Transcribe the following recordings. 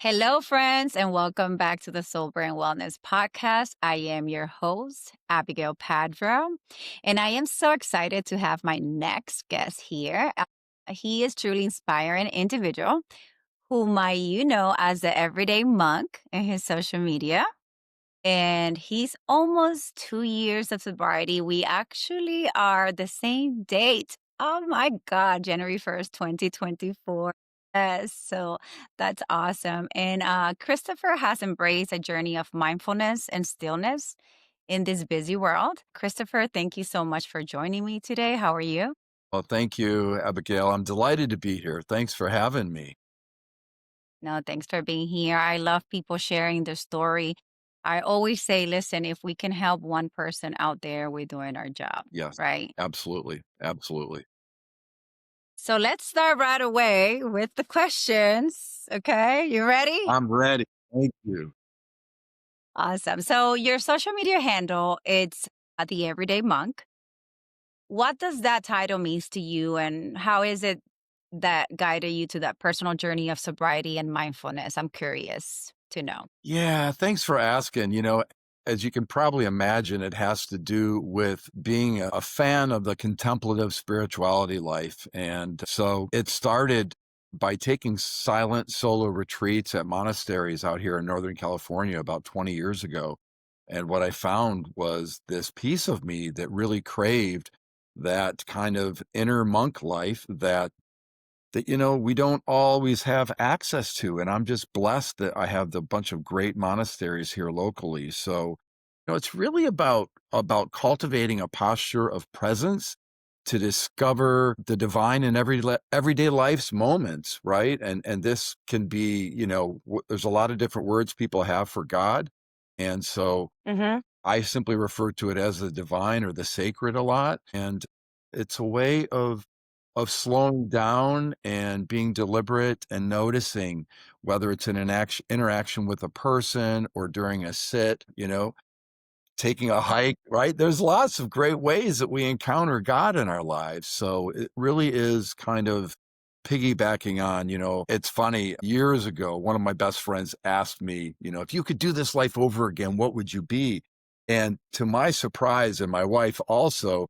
Hello, friends, and welcome back to the Sober and Wellness Podcast. I am your host, Abigail Padro, and I am so excited to have my next guest here. He is truly inspiring individual whom you know as the everyday monk in his social media. And he's almost 2 years of sobriety. We actually are the same date. Oh my God, January 1st, 2024. Yes, so that's awesome. And Christopher has embraced a journey of mindfulness and stillness in this busy world. Christopher, thank you so much for joining me today. How are you? Well, thank you, Abigail. I'm delighted to be here. Thanks for having me. No, thanks for being here. I love people sharing their story. I always say, listen, if we can help one person out there, we're doing our job, Yes, right? absolutely. Absolutely. So let's start right away with the questions. Okay, you ready? I'm ready. Thank you. Awesome. So your social media handle, it's the Everyday Monk. What does that title means to you, and how is it that guided you to that personal journey of sobriety and mindfulness? I'm curious to know. Yeah, thanks for asking. As you can probably imagine, it has to do with being a fan of the contemplative spirituality life. And so it started by taking silent solo retreats at monasteries out here in Northern California about 20 years ago. And what I found was this piece of me that really craved that kind of inner monk life that we don't always have access to. And I'm just blessed that I have the bunch of great monasteries here locally. So, it's really about cultivating a posture of presence to discover the divine in everyday life's moments, right? And this can be, there's a lot of different words people have for God. And so Hmm. I simply refer to it as the divine or the sacred a lot, and it's a way of slowing down and being deliberate and noticing whether it's in an interaction with a person or during a sit, taking a hike, right? There's lots of great ways that we encounter God in our lives. So it really is kind of piggybacking on, it's funny. Years ago, one of my best friends asked me, if you could do this life over again, what would you be? And to my surprise, and my wife also,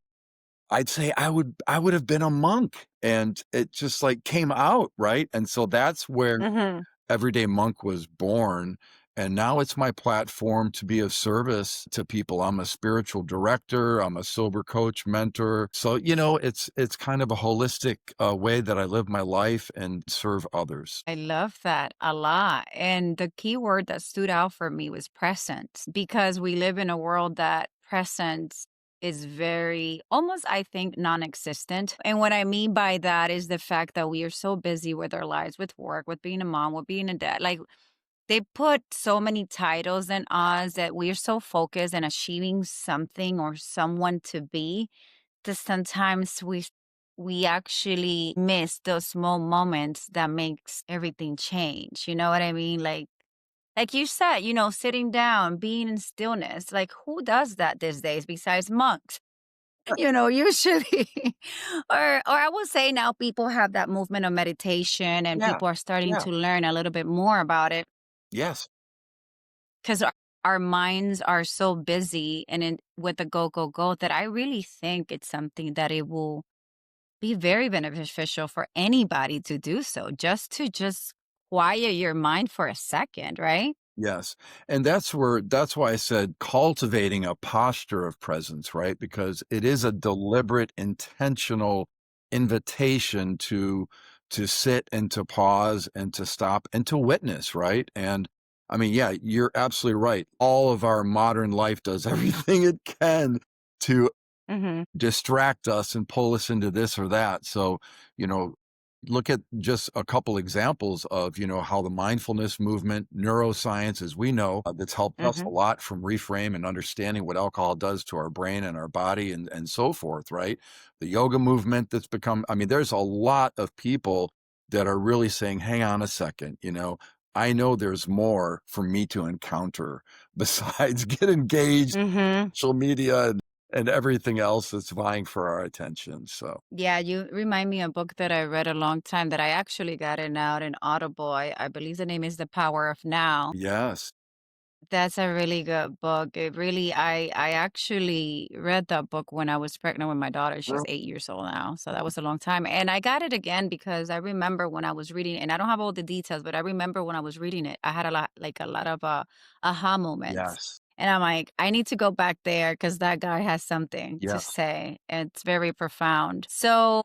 I'd say I would have been a monk. And it just like came out, right? And so that's where Hmm. Everyday Monk was born. And now it's my platform to be of service to people. I'm a spiritual director. I'm a sober coach, mentor. So, it's kind of a holistic way that I live my life and serve others. I love that a lot. And the key word that stood out for me was presence, because we live in a world that presence is very almost, I think, non existent. And what I mean by that is the fact that we are so busy with our lives, with work, with being a mom, with being a dad. Like they put so many titles in us that we are so focused on achieving something or someone to be that sometimes we actually miss those small moments that makes everything change. You know what I mean? Like you said, sitting down, being in stillness. Like who does that these days besides monks? Usually. Or I will say now people have that movement of meditation and Yeah. people are starting Yeah. to learn a little bit more about it Yes. because our minds are so busy and with the go, go, go that I really think it's something that it will be very beneficial for anybody to do so, just quiet your mind for a second, right? Yes. And that's why I said cultivating a posture of presence, right? Because it is a deliberate, intentional invitation to sit and to pause and to stop and to witness, right? And I mean, yeah, you're absolutely right. All of our modern life does everything it can to Mhm. distract us and pull us into this or that. So, you know, look at just a couple examples of, how the mindfulness movement, neuroscience, as we know, that's helped us a Mhm. lot from reframe and understanding what alcohol does to our brain and our body and so forth, right? The yoga movement that's become, I mean, there's a lot of people that are really saying, hang on a second, I know there's more for me to encounter besides get engaged Mhm. social media and everything else that's vying for our attention. So, Yeah, you remind me of a book that I read a long time that I actually got it out in Audible. I believe the name is The Power of Now. yes. That's a really good book. It really I actually read that book when I was pregnant with my daughter. She's Well, 8 years old now, so that was a long time, and I got it again because I remember when I was reading and I don't have all the details, but I remember when I was reading it, I had a lot of, aha moments, yes. and I'm like, "I need to go back there because that guy has something to Yes. say." It's very profound. So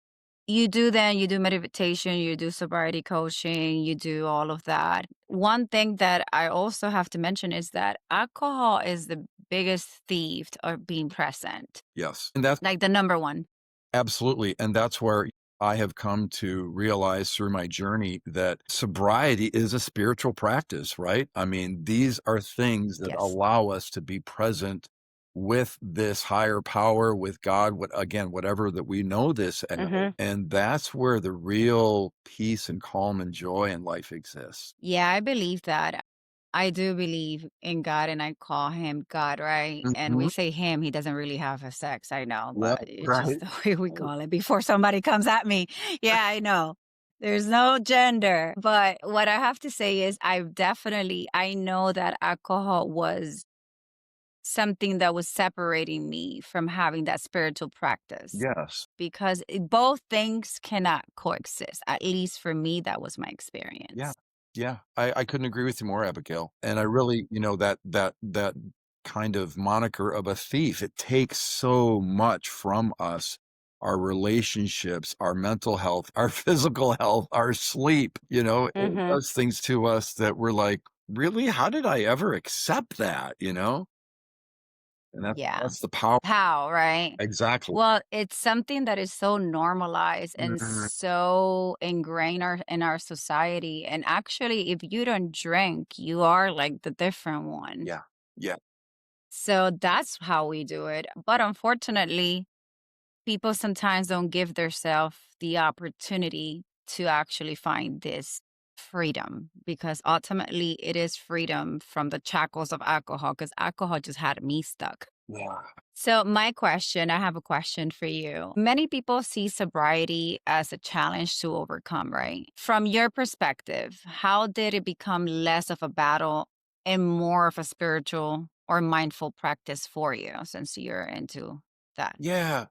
you do meditation, you do sobriety coaching, you do all of that. One thing that I also have to mention is that alcohol is the biggest thief of being present, Yes. And that's like the number one. absolutely. And that's where I have come to realize through my journey that sobriety is a spiritual practice, right? I mean, these are things that Yes. allow us to be present with this higher power, with God, again, whatever that we know this as. Mhm. And that's where the real peace and calm and joy in life exists. Yeah, I believe that. I do believe in God and I call him God, right? And we Mhm. say him, he doesn't really have a sex, I know, Yeah, but it's just right. the way we call it before somebody comes at me. Yeah, I know. There's no gender. But what I have to say is I know that alcohol was something that was separating me from having that spiritual practice Yes. because both things cannot coexist. At least for me, that was my Yeah. experience. Yeah. I couldn't agree with you more, Abigail. And I really, that kind of moniker of a thief, it takes so much from us, our relationships, our mental health, our physical health, our sleep, it Mhm. does things to us that we're like, really? How did I ever accept that? And Yeah. that's the power. How, right? Exactly. Well, it's something that is so normalized and Mhm. so ingrained in our society. And actually, if you don't drink, you are like the different one. Yeah. Yeah. So that's how we do it. But unfortunately, people sometimes don't give themselves the opportunity to actually find this freedom because ultimately it is freedom from the shackles of alcohol because alcohol just had me stuck. Yeah. So, I have a question for you. Many people see sobriety as a challenge to overcome, right? From your perspective, how did it become less of a battle and more of a spiritual or mindful practice for you since you're into that? Yeah,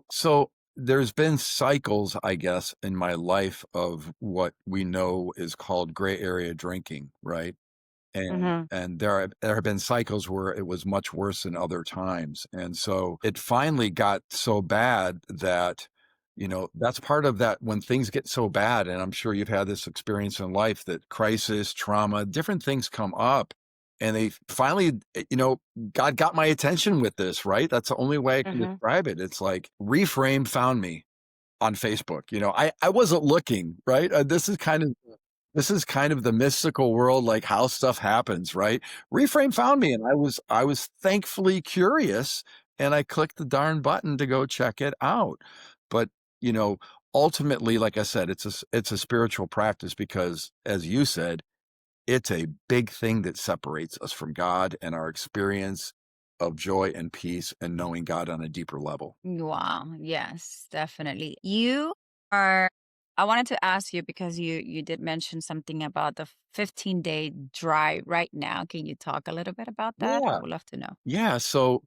so there's been cycles, I guess, in my life of what we know is called gray area drinking, right? And Mhm. and there have been cycles where it was much worse than other times. And so it finally got so bad that, that's part of that when things get so bad, and I'm sure you've had this experience in life that crisis, trauma, different things come up. And they finally, God got my attention with this, right? That's the only way I can Mhm. describe it. It's like Reframe found me on Facebook. I wasn't looking, right? This is kind of the mystical world, like how stuff happens, right? Reframe found me, and I was thankfully curious, and I clicked the darn button to go check it out. But, you know, ultimately, like I said, it's a spiritual practice because, as you said, it's a big thing that separates us from God and our experience of joy and peace and knowing God on a deeper level. Wow. Yes, definitely. You are I wanted to ask you because you did mention something about the 15-day dry right now. Can you talk a little bit about that? I Yeah. would love to know. Yeah, so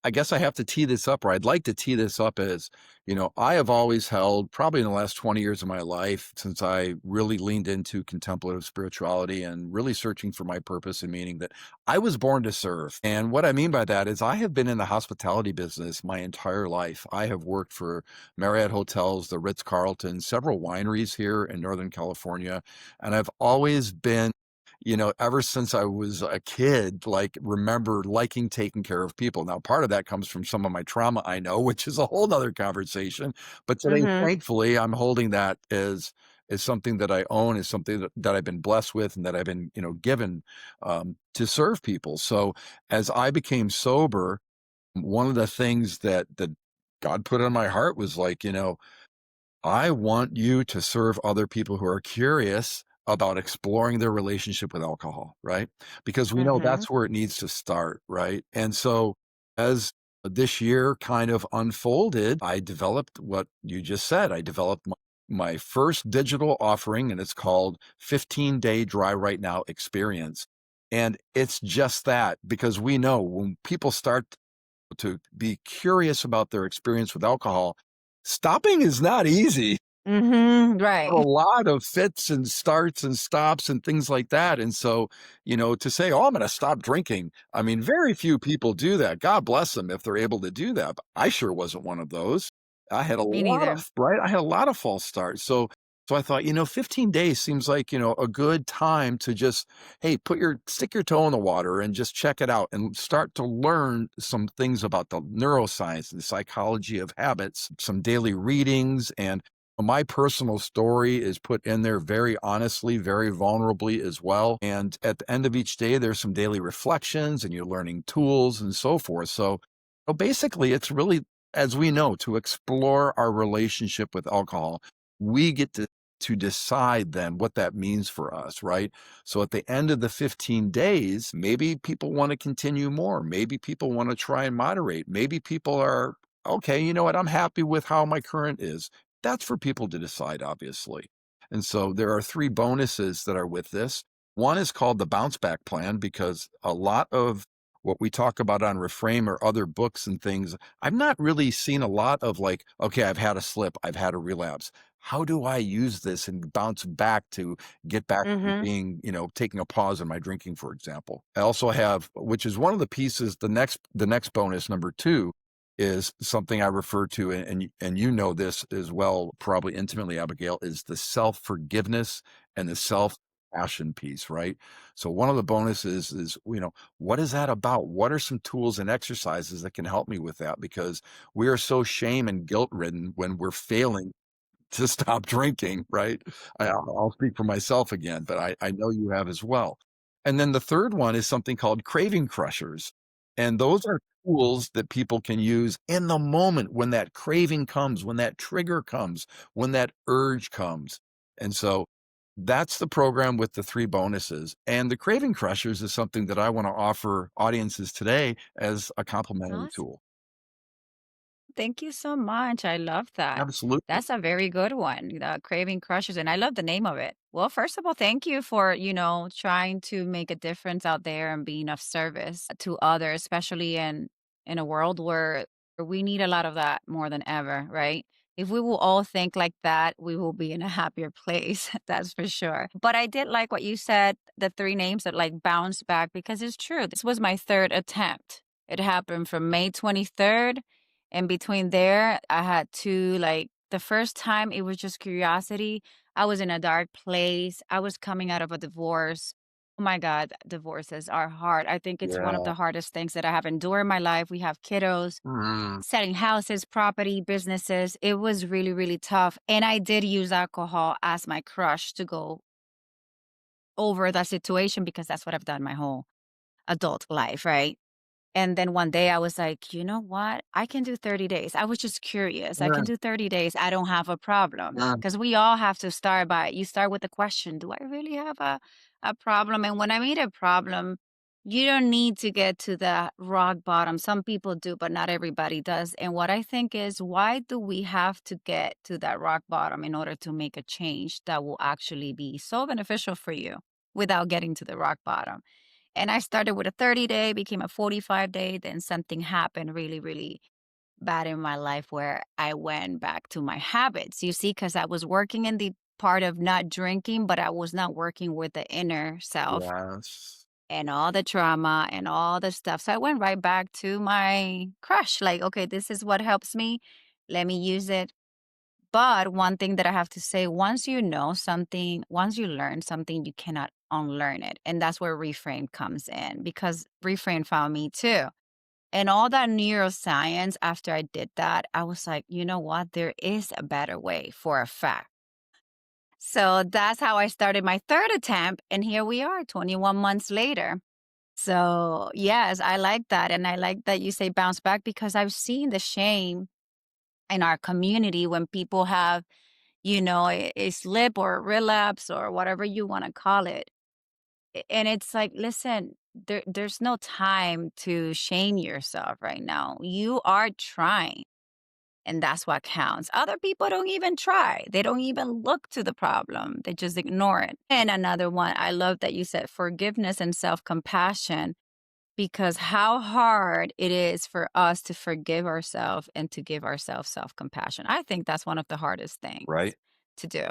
I guess I have to tee this up, or I'd like to tee this up as, I have always held, probably in the last 20 years of my life, since I really leaned into contemplative spirituality and really searching for my purpose and meaning, that I was born to serve. And what I mean by that is I have been in the hospitality business my entire life. I have worked for Marriott Hotels, the Ritz-Carlton, several wineries here in Northern California, and I've always been, ever since I was a kid, like, remember liking taking care of people. Now, part of that comes from some of my trauma, I know, which is a whole nother conversation. But today, Mhm. thankfully, I'm holding that as something that I own, is something that I've been blessed with and that I've been, given to serve people. So as I became sober, one of the things that God put on my heart was like, I want you to serve other people who are curious about exploring their relationship with alcohol, right? Because we know Mhm. that's where it needs to start, right? And so as This year kind of unfolded. I developed what you just said. I developed my first digital offering, and it's called 15-Day Dry Right Now Experience. And it's just that because we know when people start to be curious about their experience with alcohol, stopping is not easy. A Right. lot of fits and starts and stops and things like that, and so, to say, "Oh, I'm gonna stop drinking," I mean, very few people do that. God bless them if they're able to do that, but I sure wasn't one of those. I had a Me lot neither. of right? I had a lot of false starts, so I thought, 15 days seems like, a good time to just, hey, stick your toe in the water and just check it out and start to learn some things about the neuroscience and the psychology of habits, some daily readings, and my personal story is put in there very honestly, very vulnerably as well. And at the end of each day, there's some daily reflections and you're learning tools and so forth. So basically, it's really, as we know, to explore our relationship with alcohol, we get to decide then what that means for us, right? So at the end of the 15 days, maybe people want to continue more. Maybe people want to try and moderate. Maybe people are, okay, you know what? I'm happy with how my current is. That's for people to decide, obviously. And so there are three bonuses that are with this. One is called the bounce back plan because a lot of what we talk about on Reframe or other books and things, I've not really seen a lot of like, okay, I've had a slip, I've had a relapse. How do I use this and bounce back to get back to Mhm. being, taking a pause in my drinking, for example? I also have, which is one of the pieces, the next bonus, number two, is something I refer to, and you know this as well, probably intimately, Abigail, is the self-forgiveness and the self-compassion piece, right? So one of the bonuses is, what is that about? What are some tools and exercises that can help me with that? Because we are so shame and guilt ridden when we're failing to stop drinking, right? I'll speak for myself again, but I know you have as well. And then the third one is something called craving crushers. And those are tools that people can use in the moment when that craving comes, when that trigger comes, when that urge comes. And so that's the program with the three bonuses. And the craving crushers is something that I want to offer audiences today as a complimentary Awesome. tool. Thank you so much. I love that. Absolutely. That's a very good one, the Craving Crushes, and I love the name of it. Well, first of all, thank you for, trying to make a difference out there and being of service to others, especially in a world where we need a lot of that more than ever, right? If we will all think like that, we will be in a happier place. That's for sure. But I did like what you said, the three names that like bounce back because it's true. This was my third attempt. It happened from May 23rd, and between there, I had to like the first time it was just curiosity. I was in a dark place. I was coming out of a divorce. Oh my God, divorces are hard. I think it's one of Yeah. the hardest things that I have endured in my life. We have kiddos, Mm. selling houses, property, businesses. It was really, really tough. And I did use alcohol as my crush to go over that situation because that's what I've done my whole adult life, right? And then one day I was like, you know what? I can do 30 days. I was just curious. I can Mm, do 30 days. I don't have a problem. mm. Because we all have to start you start with the question, do I really have a problem? And when I mean a problem, you don't need to get to the rock bottom. Some people do, but not everybody does. And what I think is, why do we have to get to that rock bottom in order to make a change that will actually be so beneficial for you without getting to the rock bottom? And I started with a 30-day, became a 45-day. Then something happened really, really bad in my life where I went back to my habits, you see, because I was working in the part of not drinking, but I was not working with the inner self Yes. and all the trauma and all the stuff. So I went right back to my crush. Like, okay, this is what helps me. Let me use it. But one thing that I have to say, once you know something, once you learn something, you cannot unlearn it. And that's where Reframe comes in because Reframe found me too. And all that neuroscience, after I did that, I was like, you know what? There is a better way for a fact. So that's how I started my third attempt. And here we are 21 months later. So, yes, I like that. And I like that you say bounce back because I've seen the shame in our community when people have a slip or a relapse or whatever you want to call it. And it's like, listen, there's no time to shame yourself right now. You are trying, and that's what counts. Other people don't even try. They don't even look to the problem. They just ignore it. And another one, I love that you said forgiveness and self-compassion, because how hard it is for us to forgive ourselves and to give ourselves self-compassion. I think that's one of the hardest things right? to do.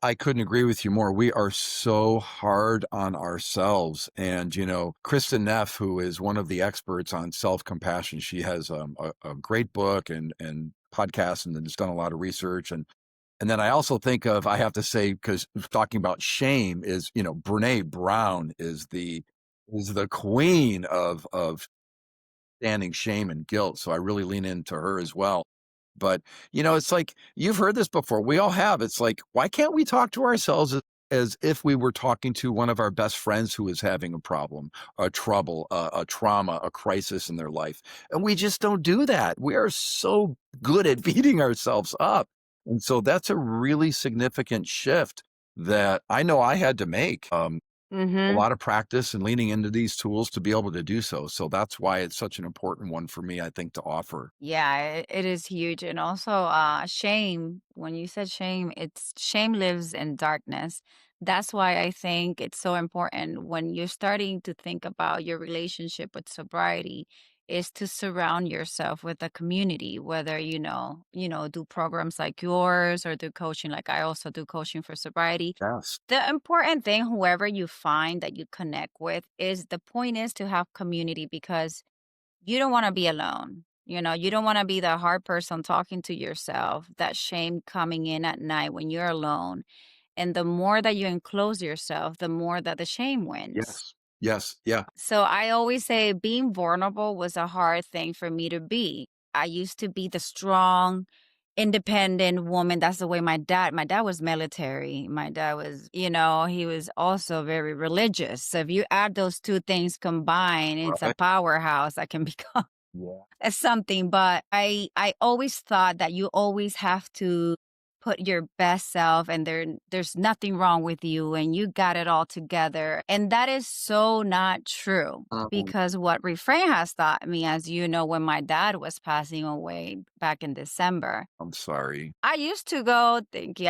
I couldn't agree with you more. We are so hard on ourselves. And, Kristen Neff, who is one of the experts on self compassion, she has a great book and podcast and has done a lot of research. And then I also think of, I have to say, because talking about shame is, Brene Brown is the queen of standing shame and guilt. So I really lean into her as well. But, it's like you've heard this before. We all have. It's like, why can't we talk to ourselves as if we were talking to one of our best friends who is having a problem, a trouble, a trauma, a crisis in their life? And we just don't do that. We are so good at beating ourselves up. And so that's a really significant shift that I know I had to make. A Mhm. lot of practice and leaning into these tools to be able to do so. So that's why it's such an important one for me, I think, to offer. Yeah, it is huge. And also, shame, when you said shame, it's shame lives in darkness. That's why I think it's so important when you're starting to think about your relationship with sobriety is to surround yourself with a community, whether do programs like yours or do coaching like I also do coaching for sobriety. Yes. The important thing, whoever you find that you connect with, is the point is to have community because you don't wanna be alone. You don't wanna be the hard person talking to yourself, that shame coming in at night when you're alone. And the more that you enclose yourself, the more that the shame wins. Yes. Yes. Yeah. So I always say being vulnerable was a hard thing for me to be. I used to be the strong, independent woman. That's the way my dad was military. My dad was, he was also very religious. So if you add those two things combined, it's a Right. powerhouse that can become Yeah. something. But I always thought that you always have to put your best self, and there's nothing wrong with you and you got it all together. And that is so not true. Mhm. Because what refrain has taught me, as you know, when my dad was passing away back in December, I'm sorry. I used to go thinking,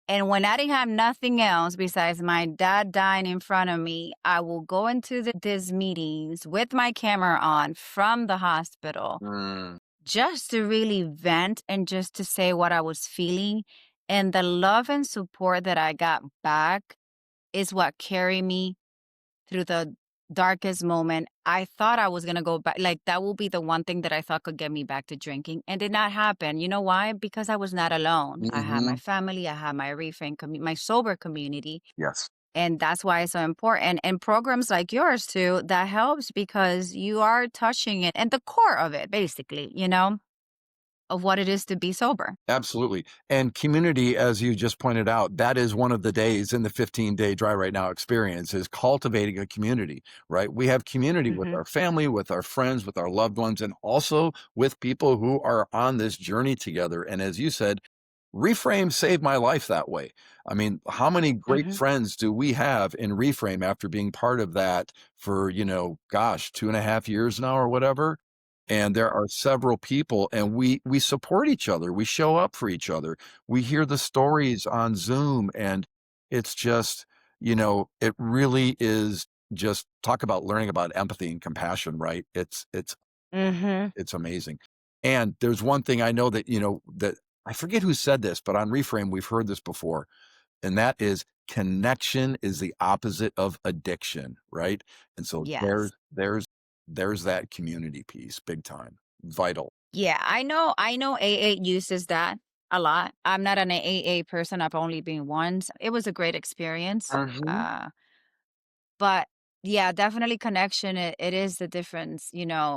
and when I didn't have nothing else besides my dad dying in front of me, I will go into these meetings with my camera on from the hospital Mm. just to really vent and just to say what I was feeling. And the love and support that I got back is what carried me through the darkest moment. I thought I was going to go back. Like, that will be the one thing that I thought could get me back to drinking. And did not happen. You know why? Because I was not alone. I had my Mhm. family, I had my my sober community. Yes. And that's why it's so important. And programs like yours too, that helps because you are touching it and the core of it, basically, of what it is to be sober. Absolutely. And community, as you just pointed out, that is one of the days in the 15-day Dry Right Now experience is cultivating a community, right? We have community with Hmm. our family, with our friends, with our loved ones, and also with people who are on this journey together. And as you said, Reframe saved my life that way. I mean, how many great Hmm. friends do we have in Reframe after being part of that for, gosh, 2.5 years now or whatever? And there are several people and we support each other. We show up for each other. We hear the stories on Zoom and it's just, it really is just talk about learning about empathy and compassion, right? Hmm. It's amazing. And there's one thing I know that, that I forget who said this, but on Reframe, we've heard this before, and that is connection is the opposite of addiction, right? And so Yes. there's that community piece, big time, vital. Yeah, I know AA uses that a lot. I'm not an AA person. I've only been once. It was a great experience. Mhm. But yeah, definitely connection. It is the difference,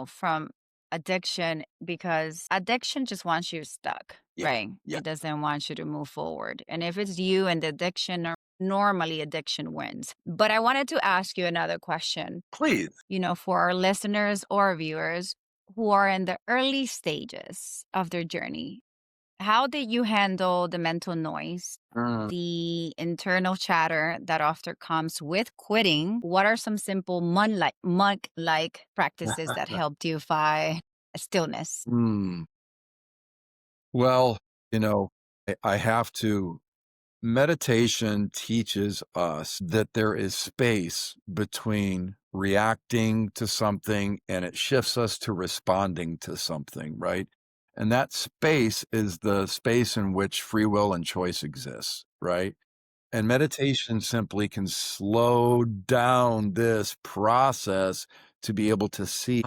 from addiction, because addiction just wants you stuck, Yeah, right? yeah. It doesn't want you to move forward. And if it's you and the addiction, normally addiction wins. But I wanted to ask you another question, Please. for our listeners or viewers who are in the early stages of their journey. How did you handle the mental noise, Mm. the internal chatter that often comes with quitting? What are some simple monk-like practices that helped you find stillness? Mm. Well, you know, I have to meditation teaches us that there is space between reacting to something and it shifts us to responding to something, right? And that space is the space in which free will and choice exists, right? And meditation simply can slow down this process to be able to see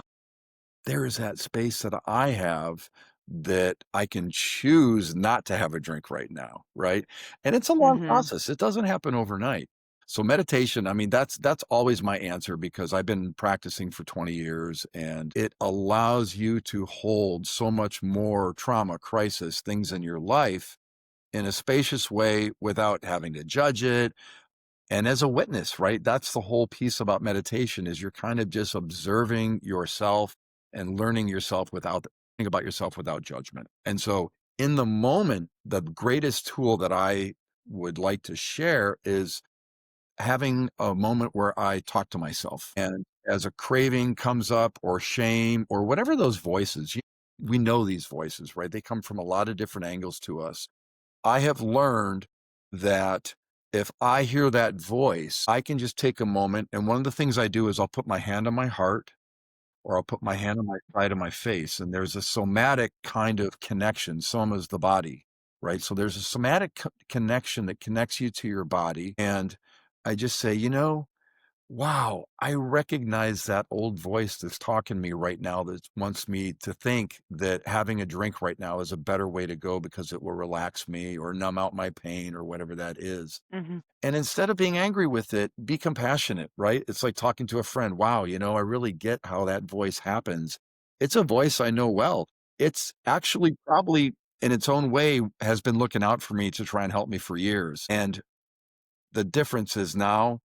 there is that space that I have that I can choose not to have a drink right now, right? And it's a long Mhm. process. It doesn't happen overnight. So meditation, I mean, that's always my answer because I've been practicing for 20 years and it allows you to hold so much more trauma, crisis, things in your life in a spacious way without having to judge it, and as a witness, right? That's the whole piece about meditation is you're kind of just observing yourself and learning yourself without think about yourself without judgment. And so in the moment, the greatest tool that I would like to share is having a moment where I talk to myself. And as a craving comes up or shame or whatever those voices, we know these voices, right? They come from a lot of different angles to us. I have learned that if I hear that voice, I can just take a moment, and one of the things I do is I'll put my hand on my heart or I'll put my hand on my side of my face, and there's a somatic kind of connection. Soma is the body, right? So there's a somatic connection that connects you to your body, and I just say, wow, I recognize that old voice that's talking to me right now that wants me to think that having a drink right now is a better way to go because it will relax me or numb out my pain or whatever that is. Mhm. And instead of being angry with it, be compassionate, right? It's like talking to a friend. Wow, I really get how that voice happens. It's a voice I know well. It's actually probably in its own way has been looking out for me to try and help me for years. And the difference is now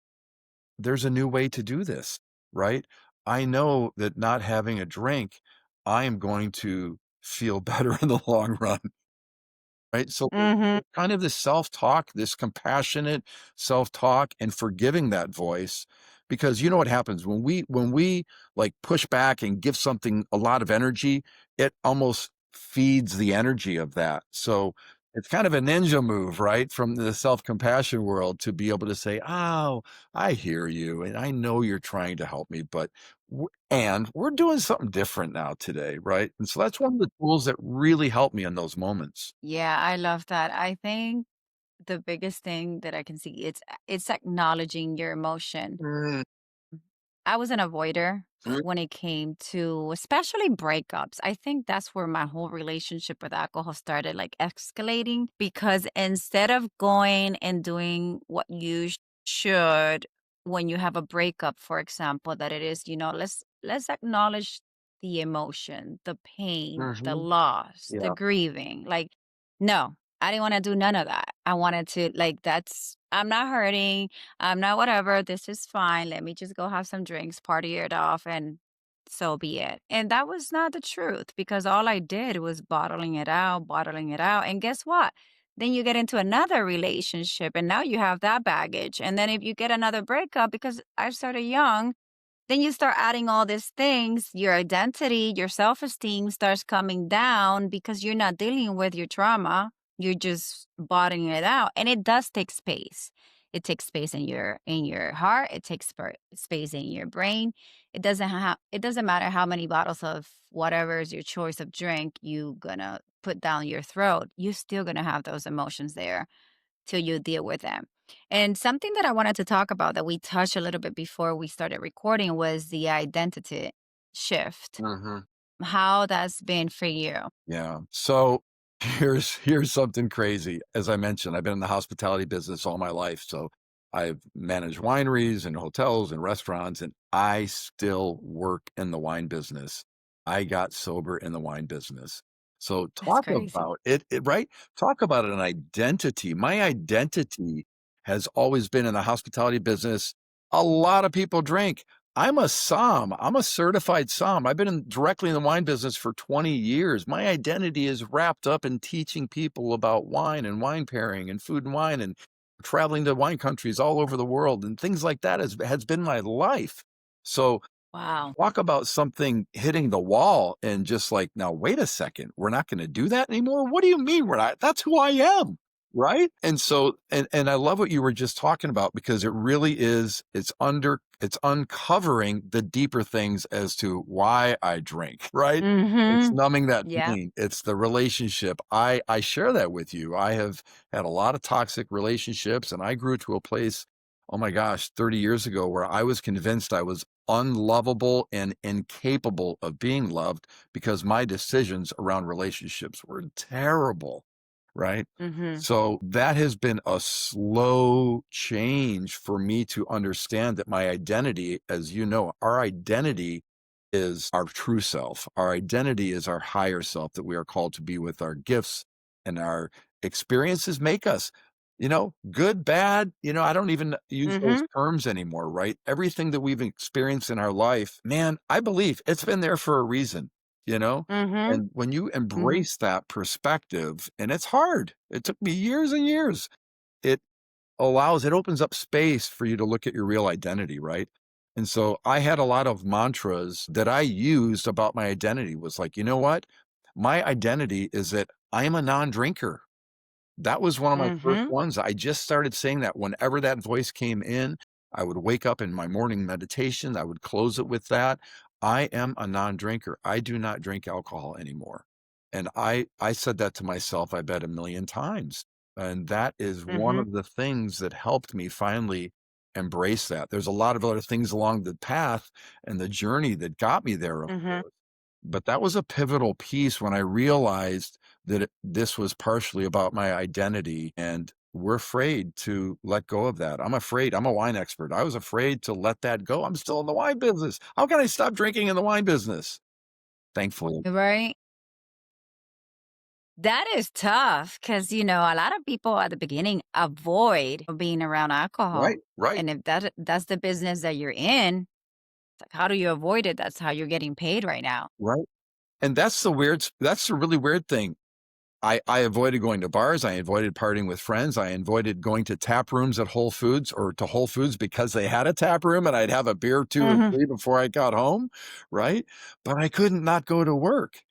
there's a new way to do this, right? I know that not having a drink, I am going to feel better in the long run. Right? So Mhm. kind of this self-talk, this compassionate self-talk and forgiving that voice because you know what happens when we like push back and give something a lot of energy, it almost feeds the energy of that. So it's kind of a ninja move, right? From the self-compassion world to be able to say, "Oh, I hear you and I know you're trying to help me, but and we're doing something different now today, right?" And so that's one of the tools that really help me in those moments. Yeah, I love that. I think the biggest thing that I can see, it's acknowledging your emotion. Mm, I was an avoider mm, when it came to especially breakups. I think that's where my whole relationship with alcohol started like escalating because instead of going and doing what you should when you have a breakup, for example, that it is, let's acknowledge the emotion, the pain, the mhm, loss, the yeah, grieving. Like, no, I didn't want to do none of that. I wanted to like I'm not hurting. I'm not whatever. This is fine. Let me just go have some drinks, party it off, and so be it. And that was not the truth because all I did was bottling it out, bottling it out. And guess what? Then you get into another relationship and now you have that baggage. And then if you get another breakup, because I started young, then you start adding all these things, your identity, your self-esteem starts coming down because you're not dealing with your trauma. You're just bottling it out. And it does take space. It takes space in your heart. It takes space in your brain. It doesn't matter how many bottles of whatever is your choice of drink you gonna put down your throat. You're still gonna have those emotions there till you deal with them. And something that I wanted to talk about that we touched a little bit before we started recording was the identity shift, mhm. how that's been for you. Yeah. So here's something crazy. As I mentioned, I've been in the hospitality business all my life. So I've managed wineries and hotels and restaurants, and I still work in the wine business. I got sober in the wine business. So That's talk crazy. about it, right? Talk about an identity. My identity has always been in the hospitality business. A lot of people drink. I'm a som. I'm a certified som. I've been directly in the wine business for 20 years. My identity is wrapped up in teaching people about wine and wine pairing and food and wine and traveling to wine countries all over the world and things like that has been my life. So Wow. talk about something hitting the wall and just like, now, wait a second, we're not going to do that anymore. What do you mean we're not? That's who I am. Right. And so, and I love what you were just talking about because it really is, it's uncovering the deeper things as to why I drink. Right. It's Mhm. numbing that Yeah. pain. It's the relationship. I share that with you. I have had a lot of toxic relationships and I grew to a place, oh my gosh, 30 years ago where I was convinced I was unlovable and incapable of being loved because my decisions around relationships were terrible, right? Mhm. So that has been a slow change for me to understand that my identity, as you know, our identity is our true self. Our identity is our higher self that we are called to be with our gifts and our experiences make us, good, bad, I don't even use those Mhm. terms anymore, right? Everything that we've experienced in our life, man, I believe it's been there for a reason, you know? Mhm. And when you Mhm. embrace that perspective, and it's hard, it took me years and years, it it opens up space for you to look at your real identity, right? And so I had a lot of mantras that I used about my identity was like, you know what? My identity is that I'm a non-drinker. That was one of my first Mhm. ones. I just started saying that whenever that voice came in, I would wake up in my morning meditation, I would close it with that. I am a non-drinker. I do not drink alcohol anymore. And I said that to myself, I bet a million times. And that is one Mhm. of the things that helped me finally embrace that. There's a lot of other things along the path and the journey that got me there, of Mhm. course. But that was a pivotal piece when I realized that this was partially about my identity, and we're afraid to let go of that. I'm afraid. I'm a wine expert. I was afraid to let that go. I'm still in the wine business. How can I stop drinking in the wine business? Thankfully. Right? That is tough because, a lot of people at the beginning avoid being around alcohol. Right, right, And if that's the business that you're in, it's like, how do you avoid it? That's how you're getting paid right now. right. And that's the really weird thing. I avoided going to bars, I avoided partying with friends, I avoided going to tap rooms at Whole Foods or to Whole Foods because they had a tap room and I'd have a beer 2 or Mhm. 3 before I got home, right? But I couldn't not go to work,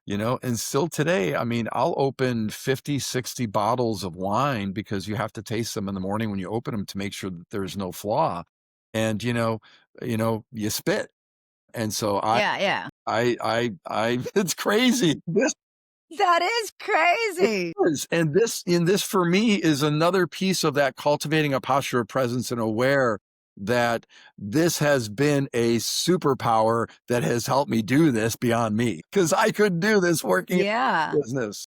and still today, I mean, I'll open 50, 60 bottles of wine because you have to taste them in the morning when you open them to make sure that there's no flaw, and, you spit, and so Yeah, yeah. I it's crazy. That is It crazy. is, and this for me is another piece of that cultivating a posture of presence and aware that this has been a superpower that has helped me do this beyond me because I couldn't do this working in Yeah. business.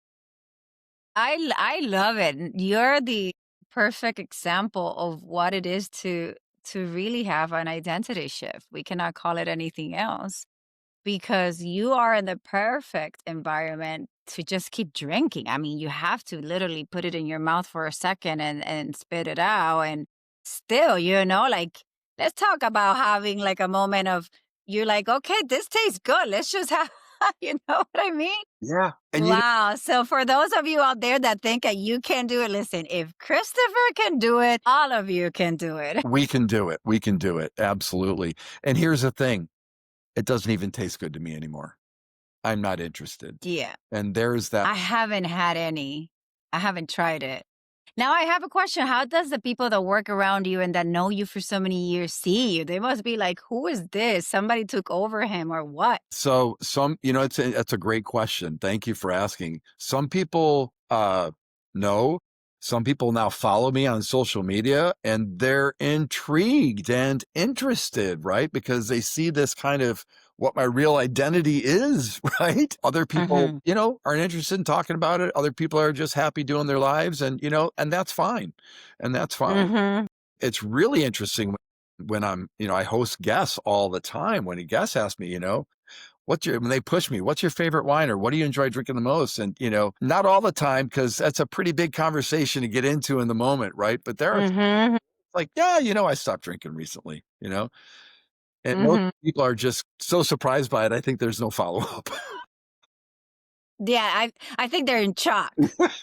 I love it. You're the perfect example of what it is to really have an identity shift. We cannot call it anything else because you are in the perfect environment to just keep drinking. I mean, you have to literally put it in your mouth for a second and spit it out and still, like let's talk about having like a moment of you're like, "Okay, this tastes good. Let's just have," you know what I mean? Yeah, and Wow. So for those of you out there that think that you can do it, listen, if Christopher can do it, all of you can do it. we can do it. We can do it. Absolutely. And here's the thing, it doesn't even taste good to me anymore. I'm not interested. Yeah. And there's that. I haven't had any. I haven't tried it. Now I have a question. How does the people that work around you and that know you for so many years see you? They must be like, who is this? Somebody took over him or what? So it's a great question. Thank you for asking. Some people know. Some people now follow me on social media and they're intrigued and interested, right? Because they see this kind of what my real identity is, right? Other people, Hmm. aren't interested in talking about it. Other people are just happy doing their lives and that's fine. And that's fine. Hmm. It's really interesting when I host guests all the time. When a guest asks me, when they push me, what's your favorite wine or what do you enjoy drinking the most? And, not all the time, because that's a pretty big conversation to get into in the moment, right? But there are Hmm. like, yeah, I stopped drinking recently, And most Mhm. people are just so surprised by it, I think there's no follow-up. Yeah, I think they're in shock.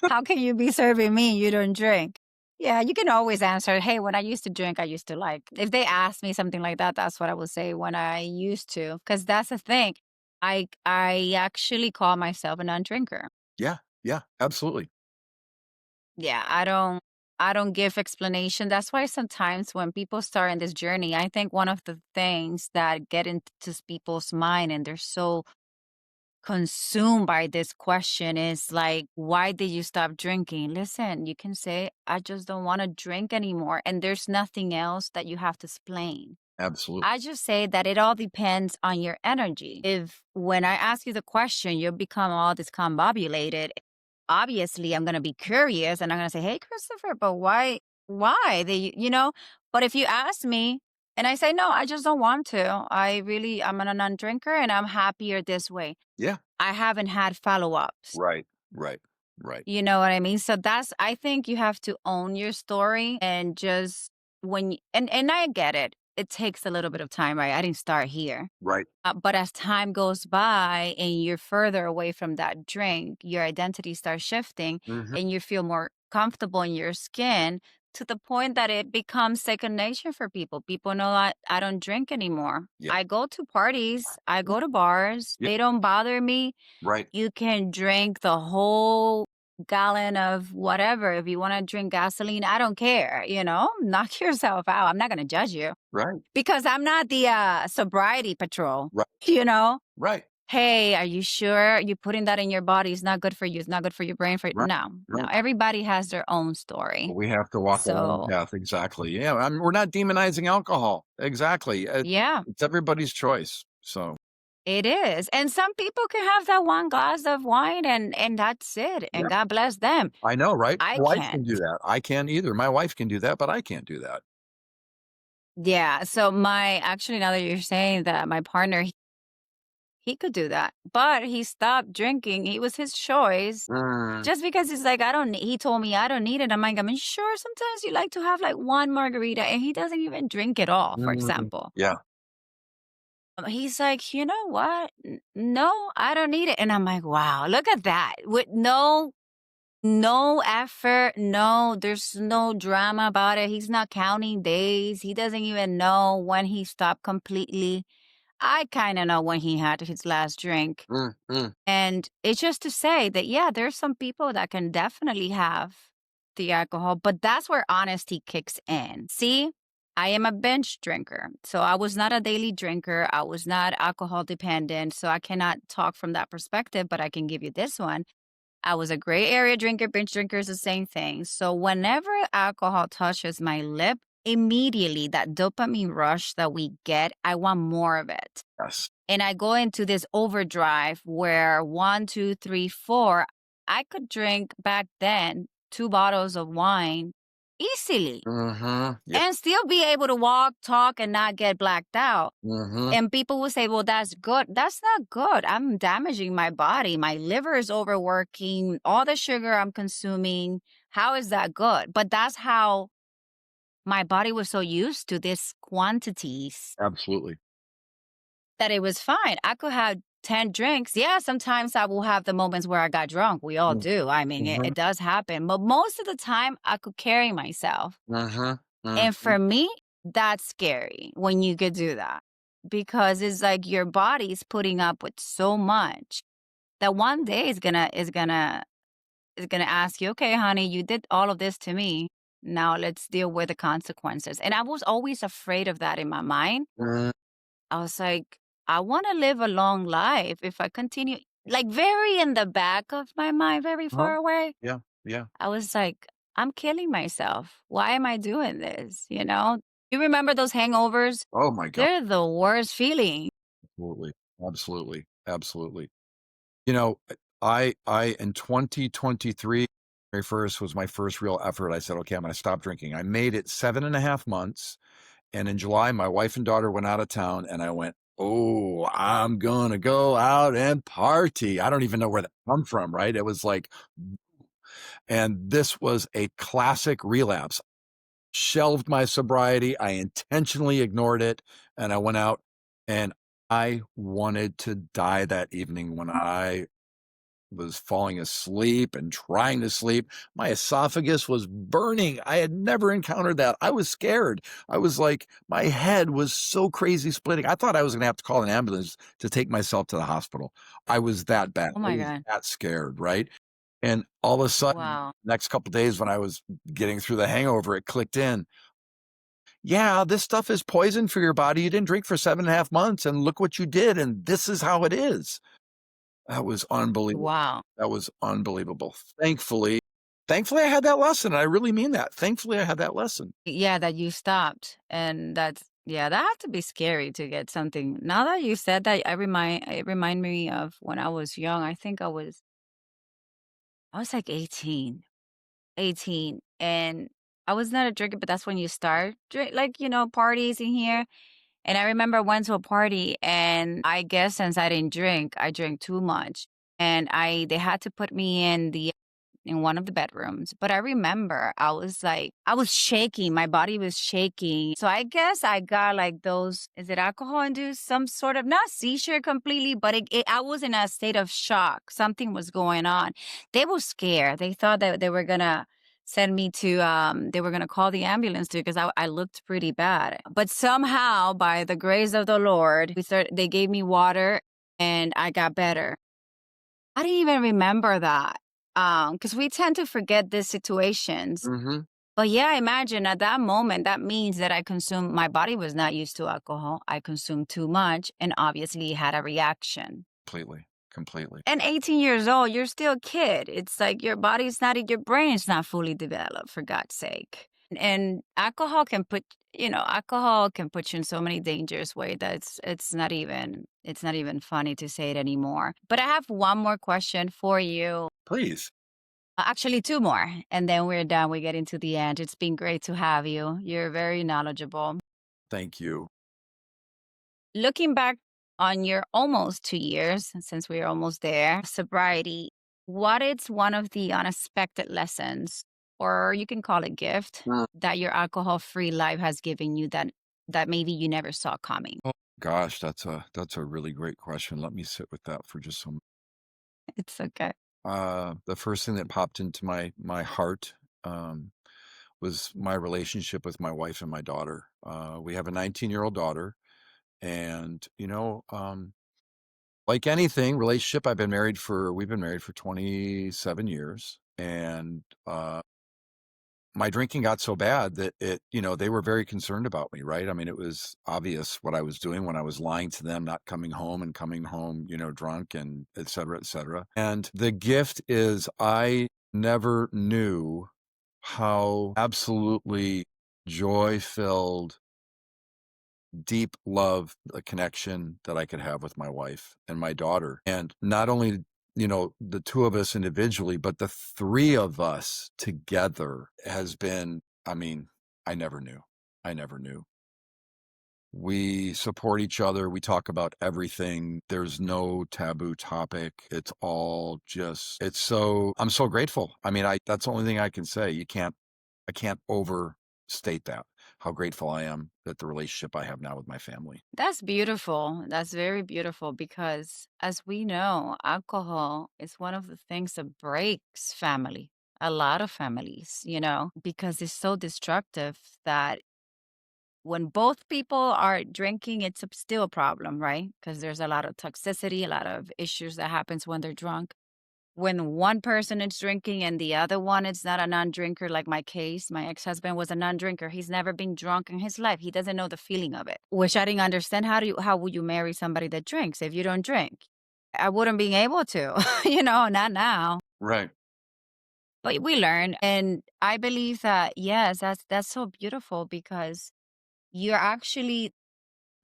How can you be serving me? You don't drink. Yeah, you can always answer, "Hey, when I used to drink, I used to like." If they ask me something like that, that's what I would say when I used to, because that's the thing. I actually call myself a non-drinker. Yeah, yeah, absolutely. Yeah, I don't give explanation. That's why sometimes when people start in this journey, I think one of the things that get into people's mind and they're so consumed by this question is like, why did you stop drinking? Listen, you can say, I just don't want to drink anymore. And there's nothing else that you have to explain. Absolutely. I just say that it all depends on your energy. If when I ask you the question, you become all discombobulated, obviously I'm gonna be curious and I'm gonna say, "Hey, Christopher, but why? Why?" But if you ask me and I say, "No, I just don't want to. I'm a non-drinker and I'm happier this way." Yeah. I haven't had follow-ups. Right, right, right, You know what I mean? So I think you have to own your story and just and I get it. It takes a little bit of time, right? I didn't start here. right. But as time goes by and you're further away from that drink, your identity starts shifting Mhm. and you feel more comfortable in your skin to the point that it becomes second nature for people. People know I don't drink anymore. Yeah. I go to parties, I go to bars, Yeah, they don't bother me. right, You can drink the whole gallon of whatever. If you want to drink gasoline, I don't care, knock yourself out. I'm not going to judge you right, because I'm not the sobriety patrol, right, you know? right, Hey, are you sure you putting that in your body is not good for you? It's not good for your brain. right, No, no. right. Everybody has their own story. We have to walk our own So, path, exactly. Yeah, we're not demonizing alcohol. Exactly. yeah, It's everybody's choice. So, it is. And some people can have that one glass of wine and that's it. And yeah, God bless them. I know, right? I My wife can do can't. that. I can't either. My wife can do that, but I can't do that. Yeah. So now that you're saying that, my partner, he could do that, but he stopped drinking. It was his choice. Mm, Just because he's like, I don't, he told me I don't need it. I'm like, I mean, sure, sometimes you like to have like one margarita and he doesn't even drink it all, for example. yeah, He's like, you know what? No, I don't need it. And I'm like, wow, look at that. With no effort, there's no drama about it. He's not counting days. He doesn't even know when he stopped completely. I kind of know when he had his last drink. mm, mm, And it's just to say that, yeah, there's some people that can definitely have the alcohol, but that's where honesty kicks in. See, I am a binge drinker. So I was not a daily drinker. I was not alcohol dependent. So I cannot talk from that perspective, but I can give you this one. I was a gray area drinker, binge drinker is the same thing. So whenever alcohol touches my lip, immediately that dopamine rush that we get, I want more of it. yes. And I go into this overdrive where one, two, three, four, I could drink back then 2 bottles of wine easily Mm-hmm. Yeah. and still be able to walk, talk, and not get blacked out. Mm-hmm. And people will say, well, that's good. That's not good. I'm damaging my body. My liver is overworking, all the sugar I'm consuming. How is that good? But that's how my body was so used to these quantities Absolutely. that it was fine. I could have 10 drinks. Yeah, sometimes I will have the moments where I got drunk. We all do. I mean, it, Mm-hmm. it does happen. But most of the time, I could carry myself. Mm-hmm. And Mm-hmm. for me, that's scary when you could do that because it's like your body's putting up with so much that one day is gonna ask you, okay, honey, you did all of this to me. Now let's deal with the consequences. And I was always afraid of that in my mind. I was like, I want to live a long life. If I continue, like very in the back of my mind, very Uh-huh. far away, Yeah. Yeah. I was like, I'm killing myself. Why am I doing this? You remember those hangovers? Oh my God. They're the worst feeling. Absolutely. Absolutely. Absolutely. You know, I in 2023, January 1st was my first real effort. I said, okay, I'm going to stop drinking. I made it 7.5 months. And in July, my wife and daughter went out of town and I went, oh, I'm going to go out and party. I don't even know where that come from. Right. It was like, and this was a classic relapse. Shelved my sobriety. I intentionally ignored it. And I went out And I wanted to die that evening when I was falling asleep and trying to sleep. My esophagus was burning. I had never encountered that. I was scared. I was like, my head was so crazy splitting. I thought I was going to have to call an ambulance to take myself to the hospital. I was that bad. Oh I my was god. that scared, right? And all of a sudden, Wow. next couple days when I was getting through the hangover, it clicked in. Yeah, this stuff is poison for your body. You didn't drink for 7.5 months, and look what you did, and this is how it is. That was unbelievable. Wow. That was unbelievable. Thankfully, I had that lesson, and I really mean that. Thankfully, I had that lesson. Yeah, that you stopped, and that's yeah, that had to be scary to get something. Now that you said that, it remind me of when I was young. I think I was like 18, and I was not a drinker, but that's when you start drink, like, parties in here. And I remember I went to a party, and I guess since I didn't drink, I drank too much. And they had to put me in one of the bedrooms. But I remember I was shaking. My body was shaking. So I guess I got like those, is it alcohol induced? Some sort of, not seizure completely, but I was in a state of shock. Something was going on. They were scared. They thought that they were going to send me they were going to call the ambulance too, because I looked pretty bad. But somehow, by the grace of the Lord, they gave me water and I got better. I didn't even remember that, because we tend to forget these situations. Mhm. But yeah, imagine at that moment, that means that my body was not used to alcohol. I consumed too much and obviously had a reaction. Completely, completely. And 18 years old, you're still a kid. It's like your brain's not fully developed, for God's sake. And alcohol can put you in so many dangerous ways that it's not even funny to say it anymore. But I have one more question for you. Please. Actually, two more, and then we're done. We get into the end. It's been great to have you. You're very knowledgeable. Thank you. Looking back on your almost 2 years, since we're almost there, sobriety, what is one of the unexpected lessons, or you can call it gift, Mm. that your alcohol-free life has given you that maybe you never saw coming? Oh gosh, that's a really great question. Let me sit with that for just some. It's okay. The first thing that popped into my heart, um, was my relationship with my wife and my daughter. We have a 19-year-old daughter, and, like anything, relationship, we've been married for 27 years, and, my drinking got so bad that they were very concerned about me, right? I mean, it was obvious what I was doing when I was lying to them, not coming home and coming home, drunk and et cetera, et cetera. And the gift is I never knew how absolutely joy-filled, deep love, a connection that I could have with my wife and my daughter. And not only, the two of us individually, but the three of us together has been, I mean, I never knew. I never knew. We support each other. We talk about everything. There's no taboo topic. It's all just, I'm so grateful. I mean, that's the only thing I can say. I can't overstate that, how grateful I am that the relationship I have now with my family. That's beautiful. That's very beautiful because, as we know, alcohol is one of the things that breaks family, a lot of families, because it's so destructive that when both people are drinking, it's still a problem, right? Because there's a lot of toxicity, a lot of issues that happens when they're drunk. When one person is drinking and the other one is not a non-drinker, like my case, my ex-husband was a non-drinker. He's never been drunk in his life. He doesn't know the feeling of it, which I didn't understand. How would you marry somebody that drinks if you don't drink? I wouldn't be able to, not now. Right. But we learn. And I believe that, yes, that's so beautiful because you're actually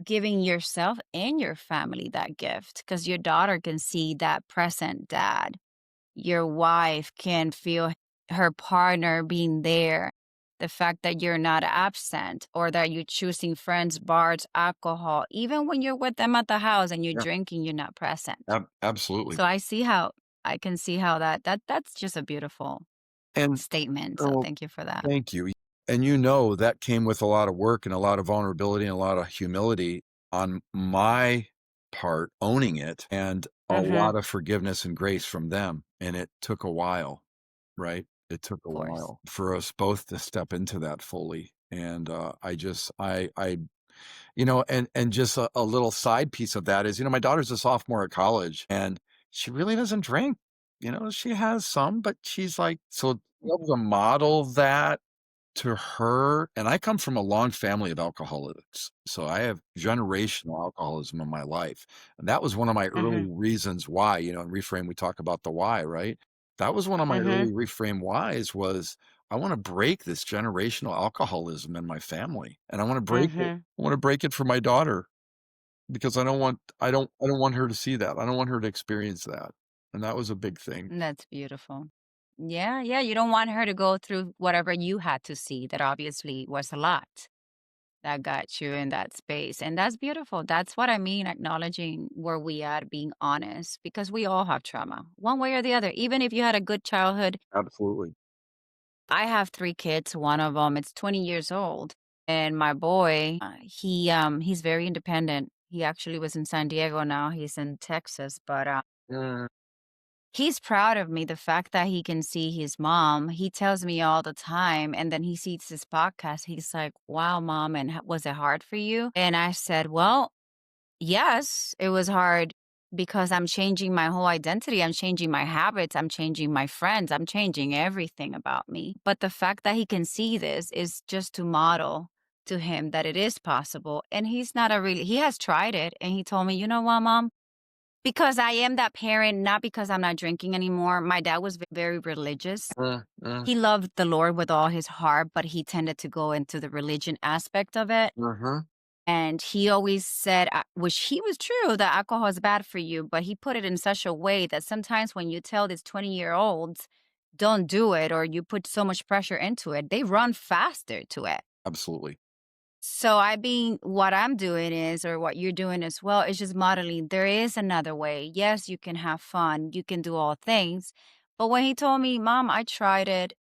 giving yourself and your family that gift because your daughter can see that present dad. Your wife can feel her partner being there. The fact that you're not absent or that you're choosing friends, bars, alcohol, even when you're with them at the house and you're Yeah. drinking, you're not present. Absolutely. So I can see how that's just a beautiful And statement. So oh, thank you for that. thank you. And that came with a lot of work and a lot of vulnerability and a lot of humility. on my part owning it and a Mhm. lot of forgiveness and grace from them, and it took a while, right? It took Of a course. while for us both to step into that fully, and, I and just a little side piece of that is, my daughter's a sophomore at college, and she really doesn't drink. She has some, but she's like so to be able to model that to her, and I come from a long family of alcoholics, so I have generational alcoholism in my life, and that was one of my early Mhm. reasons why, in Reframe, we talk about the why, right? That was one of my Mhm. early Reframe whys was, I wanna break this generational alcoholism in my family, and Mhm. I wanna break it for my daughter because I don't want her to see that, I don't want her to experience that, and that was a big thing. That's beautiful. Yeah, yeah, you don't want her to go through whatever you had to see that obviously was a lot that got you in that space. And that's beautiful. That's what I mean, acknowledging where we at, being honest, because we all have trauma, one way or the other. Even if you had a good childhood, Absolutely. I have 3 kids. One of them it's 20 years old, and my boy, he's very independent. He actually was in San Diego, now he's in Texas, but, Mm, he's proud of me, the fact that he can see his mom. He tells me all the time, and then he sees this podcast, he's like, "Wow, mom, and was it hard for you?" And I said, "Well, yes, it was hard because I'm changing my whole identity. I'm changing my habits. I'm changing my friends. I'm changing everything about me. But the fact that he can see this is just to model to him that it is possible. And he's not a really, he has tried it. And he told me, you know what, mom? Because I am that parent, not because I'm not drinking anymore. My dad was very religious. mm, mm, He loved the Lord with all his heart, but he tended to go into the religion aspect of it. mhm. And he always said, which he was true, that alcohol is bad for you, but he put it in such a way that sometimes when you tell these 20-year-olds, don't do it, or you put so much pressure into it, they run faster to it. Absolutely. So what I'm doing is, or what you're doing as well, is just modeling. There is another way. Yes, you can have fun. You can do all things. But when he told me, Mom, I tried it.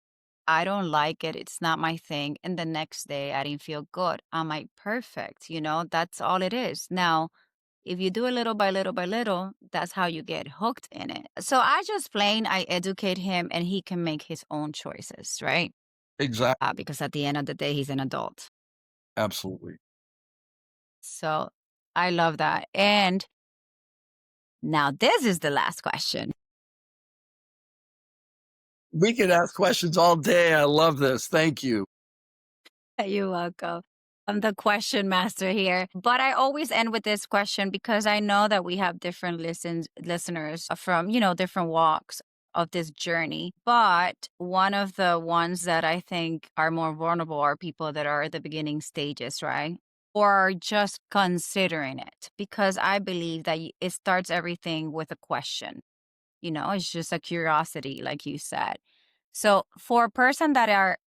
I don't like it. It's not my thing. And the next day I didn't feel good. I'm like, perfect. That's all it is. Now, if you do it little by little by little, that's how you get hooked in it. So I educate him and he can make his own choices, right? Exactly. Because at the end of the day, he's an adult. Absolutely. So I love that. And now this is the last question. We could ask questions all day. I love this. Thank you. You're welcome. I'm the question master here. But I always end with this question because I know that we have different listeners from, different walks of this journey. But one of the ones that I think are more vulnerable are people that are at the beginning stages, right? Or are just considering it. Because I believe that it starts everything with a question. It's just a curiosity, like you said. So for a person that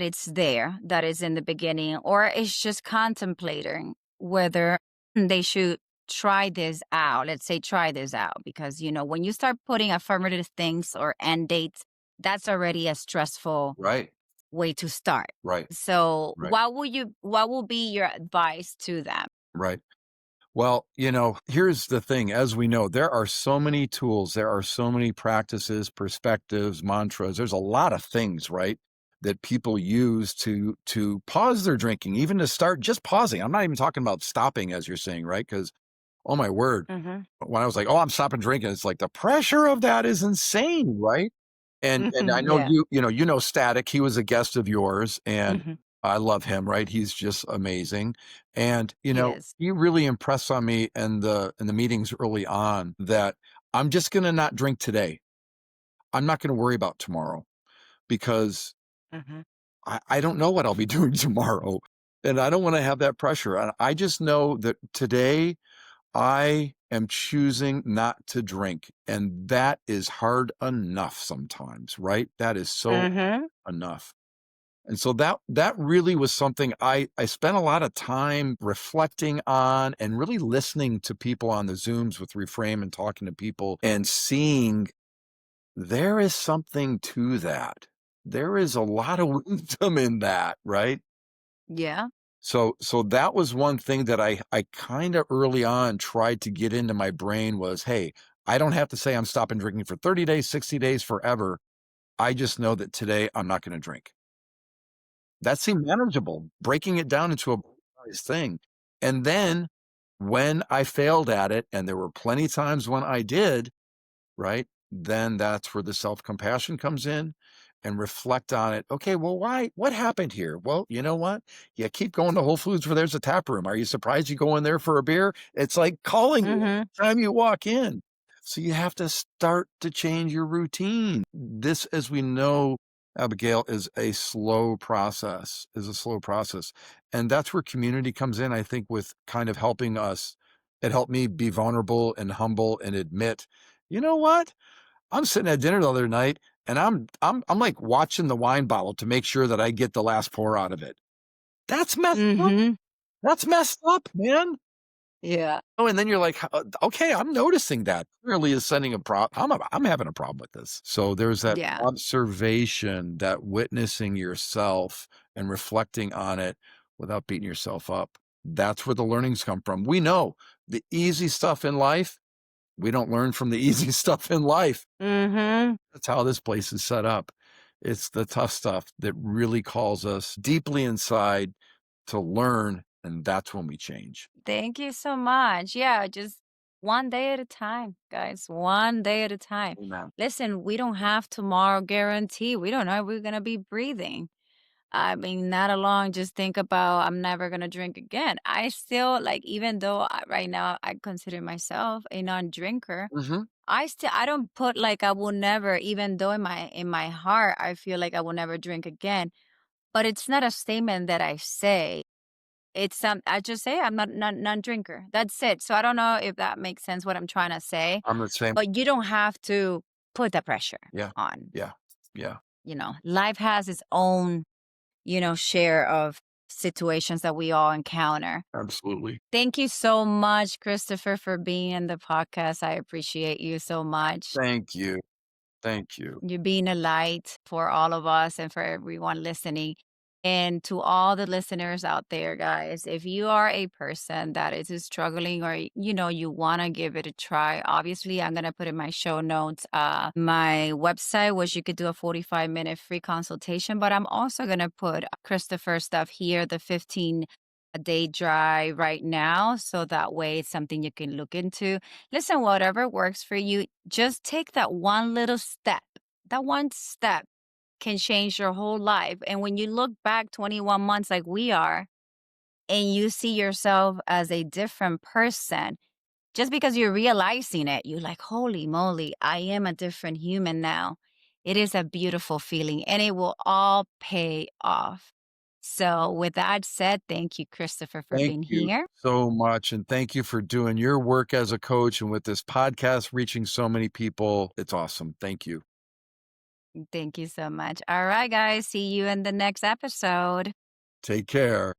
it's there, that is in the beginning, or is just contemplating whether they should try this out. Let's say try this out, because when you start putting affirmative things or end dates, that's already a stressful Right. way to start. Right. So Right. what will be your advice to them? Right. Well, here's the thing. As we know, there are so many tools, there are so many practices, perspectives, mantras. There's a lot of things, right, that people use to pause their drinking, even to start just pausing. I'm not even talking about stopping, as you're saying, right? Because oh my word, Hmm. when I was like, "Oh, I'm stopping drinking," it's like the pressure of that is insane, right? And I know Yeah. Static, he was a guest of yours, and Hmm. I love him, right? He's just amazing. And, Yes. he really impressed on me in the meetings early on that I'm just gonna not drink today. I'm not gonna worry about tomorrow because Hmm. I don't know what I'll be doing tomorrow. And I don't wanna have that pressure. And I just know that today I am choosing not to drink, and that is hard enough sometimes, right? That is so Hmm. enough. And so that really was something I spent a lot of time reflecting on and really listening to people on the Zooms with Reframe and talking to people and seeing there is something to that. There is a lot of wisdom in that, right? Yeah. So that was one thing that I kinda early on tried to get into my brain was, "Hey, I don't have to say I'm stopping drinking for 30 days, 60 days, forever. I just know that today I'm not gonna drink." That seemed manageable, breaking it down into a bite-sized thing. And then when I failed at it, and there were plenty times when I did, right? Then that's where the self-compassion comes in and reflect on it. Okay, well, why? What happened here? Well, you know what? You keep going to Whole Foods where there's a tap room. Are you surprised you go in there for a beer? It's like calling you Mhm. every time you walk in. So you have to start to change your routine. This, as we know, Abigail, is a slow process. And that's where community comes in, I think, with kind of helping us. It helped me be vulnerable and humble and admit, you know what? I'm sitting at dinner the other night and I'm like watching the wine bottle to make sure that I get the last pour out of it. That's messed up. Mhm. That's messed up, man. Yeah. Oh, and then you're like, okay, I'm noticing that clearly is sending a problem. I'm having a problem with this. So there's that Yeah. observation, that witnessing yourself and reflecting on it without beating yourself up. That's where the learnings come from. We know the easy stuff in life. We don't learn from the easy stuff in life. Mhm. That's how this place is set up. It's the tough stuff that really calls us deeply inside to learn, and that's when we change. Thank you so much. Yeah, just one day at a time, guys. One day at a time. Amen. Listen, we don't have tomorrow guarantee. We don't know if we're gonna be breathing. I mean, not alone. Just think about I'm never gonna drink again. I still like, even though right now I consider myself a non-drinker. Mhm. I don't put like I will never, even though in my heart I feel like I will never drink again. But it's not a statement that I say. It's I just say I'm not non-drinker. That's it. So I don't know if that makes sense what I'm trying to say, I'm the same. but you don't have to put the pressure Yeah. on. Yeah. Yeah. Life has its own, share of situations that we all encounter. Absolutely. Thank you so much, Christopher, for being in the podcast. I appreciate you so much. Thank you. Thank you. You being a light for all of us and for everyone listening. And to all the listeners out there, guys, if you are a person that is struggling or, you want to give it a try, obviously, I'm going to put in my show notes my website, which you could do a 45-minute free consultation. But I'm also going to put Christopher stuff here, the 15-day drive right now. So that way it's something you can look into. Listen, whatever works for you, just take that one little step. That one step can change your whole life. And when you look back 21 months like we are, and you see yourself as a different person, just because you're realizing it, you're like, holy moly, I am a different human now. It is a beautiful feeling and it will all pay off. So, with that said, thank you, Christopher, for Thank being you here. so much, and thank you for doing your work as a coach and with this podcast reaching so many people. It's awesome. Thank you. Thank you so much. All right, guys. See you in the next episode. Take care.